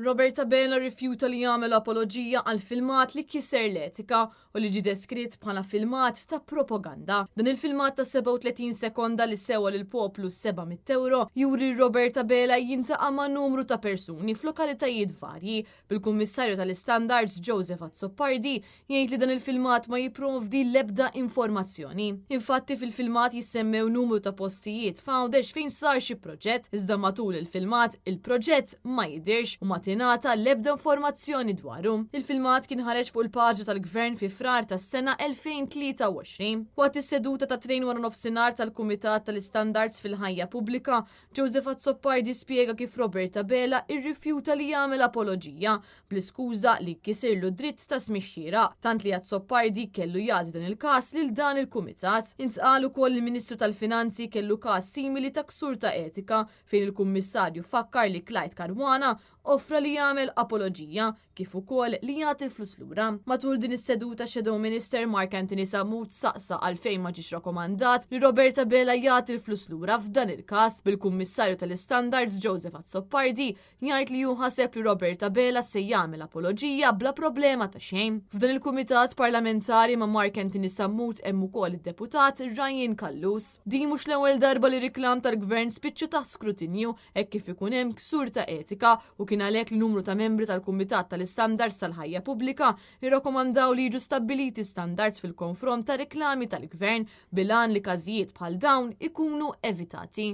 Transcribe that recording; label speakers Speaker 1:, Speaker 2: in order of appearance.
Speaker 1: Roberta Bela rifjuta li jagħmel apoloġija għal filmat li kiser l-etika u li ġie deskritt bħala filmat ta' propaganda. Dan il-filmat ta' 37 sekonda li sewa lil poplu 700 euro juri Roberta Bela jintaqa' ma' numru ta' persuni f'lokalitajiet varji. Bil-Kummissarju tal-Istandards Joseph Azzopardi jgħid li dan il-filmat ma jipprovdi l-ebda informazzjoni. Infatti fil-filmat jissemmew numru ta' postijiet f'għawdex fejn sar xi proġett, iżda matul il-filmat il-proġett ma jidirx u ma tingħata l-ebda informazzjoni dwaru. Il-filmat kien ħareġ fuq il-paġa tal-Gvern fi frar tas-sena 2023. Waqt is-seduta ta' tnejn wara nofsinhar tal-Kumitat tal-Istandards fil-ħajja pubblika, Joseph Azzopardi spjega kif Roberta Bela irrifjuta li jagħmel apoloġija bl-iskuża li kisirlu dritt ta' smixxiera, tant li Azzopardi kellu jagħti dan il-każ lil dan il-Kumitat. Intqal ukoll il-Ministru tal-Finanzi kellu każ simili ta' ksur ta' etika fejn il-Kummissarju fakkar li Clyde Caruana offra li jagħmel apoloġija kif ukoll li jagħti flus lura. Matul din is-seduta Shadow Minister Mark Anthony Samut saqsa għalfejn ma ġiex rakkomandat li Roberta Bela jagħti l-flus lura f'dan il-każ. Bil-Kummissarju tal-Istandards Joseph Azzopardi jgħid li hu ħaseb li Roberta Bela se jagħmel apoloġija bla problema ta' xejn. F'dan il-Kumitat Parlamentari ma' Mark Anthony Samut hemm ukoll id-deputat Ryan Kallus. Din mhux l-ewwel darba li riklam tal-Gvern spiċċa taħt skrutinju hekk kif ikun hemm ksur ta' etika u kien għalhekk l-numru ta' membri tal-Kumitat tal-Istandards tal-ħajja pubblika jirrakkomandaw li jiġu stabbiliti standards fil-konfront ta' riklami tal-Gvern bilan li każijiet bħal dawn ikunu evitati.